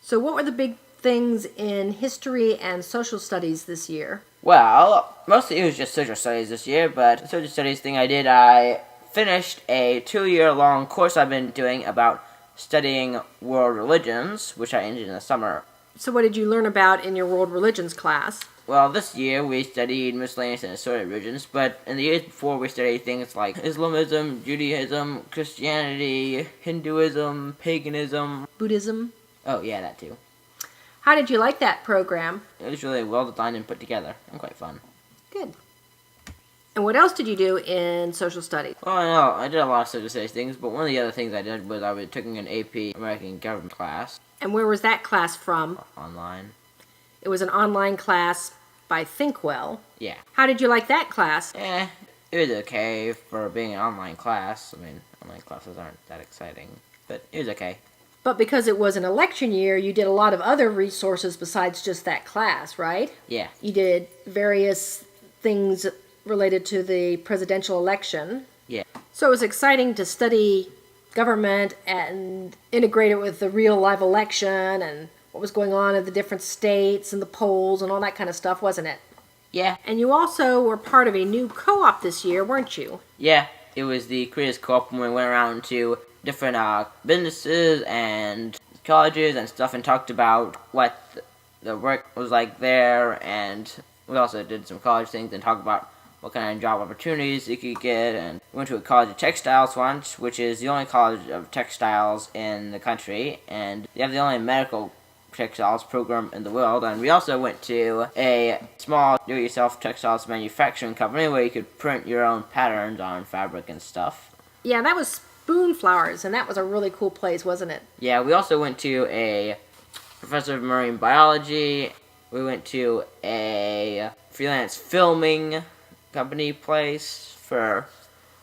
So what were the big things in history and social studies this year? Well, mostly it was just social studies this year, but the social studies thing I finished a 2-year-long course I've been doing about studying world religions, which I ended in the summer. So what did you learn about in your world religions class? Well, this year we studied miscellaneous and assorted religions, but in the years before we studied things like Islamism, Judaism, Christianity, Hinduism, paganism. Buddhism? Oh, yeah, that too. How did you like that program? It was really well designed and put together, and quite fun. Good. And what else did you do in social studies? Well, no, I did a lot of social studies things, but one of the other things I did was I was taking an AP American Government class. And where was that class from? Online. It was an online class by Thinkwell. Yeah. How did you like that class? It was okay for being an online class. I mean, online classes aren't that exciting, but it was okay. But because it was an election year, you did a lot of other resources besides just that class, right? Yeah. You did various things related to the presidential election. Yeah. So it was exciting to study government and integrate it with the real live election and what was going on in the different states and the polls and all that kind of stuff, wasn't it? Yeah. And you also were part of a new co-op this year, weren't you? Yeah. It was the Creators Co-op when we went around to different businesses and colleges and stuff and talked about what the work was like there, and we also did some college things and talked about what kind of job opportunities you could get, and we went to a college of textiles once, which is the only college of textiles in the country, and they have the only medical textiles program in the world. And we also went to a small do-it-yourself textiles manufacturing company where you could print your own patterns on fabric and stuff. Yeah, that was Spoonflowers, and that was a really cool place, wasn't it? Yeah, we also went to a professor of marine biology. We went to a freelance filming company place for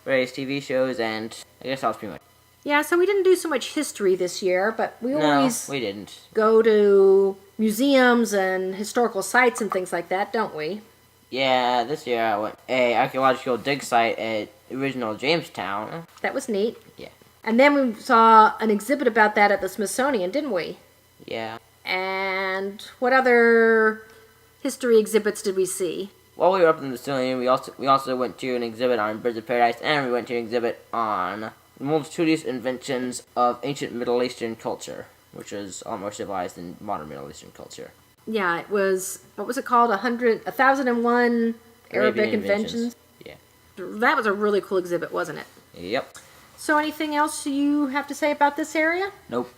various TV shows, and I guess that was pretty much. Yeah, so we didn't do so much history this year, but we always we didn't. go to museums and historical sites and things like that, don't we? Yeah, this year I went a archaeological dig site at original Jamestown. That was neat. Yeah. And then we saw an exhibit about that at the Smithsonian, didn't we? Yeah. And what other history exhibits did we see? While we were up in the Smithsonian, we also went to an exhibit on birds of paradise, and we went to an exhibit on the multitudinous inventions of ancient Middle Eastern culture, which is a lot more civilized than modern Middle Eastern culture. Yeah, it was, what was it called? 1,001 Arabic inventions? Yeah. That was a really cool exhibit, wasn't it? Yep. So anything else you have to say about this area? Nope.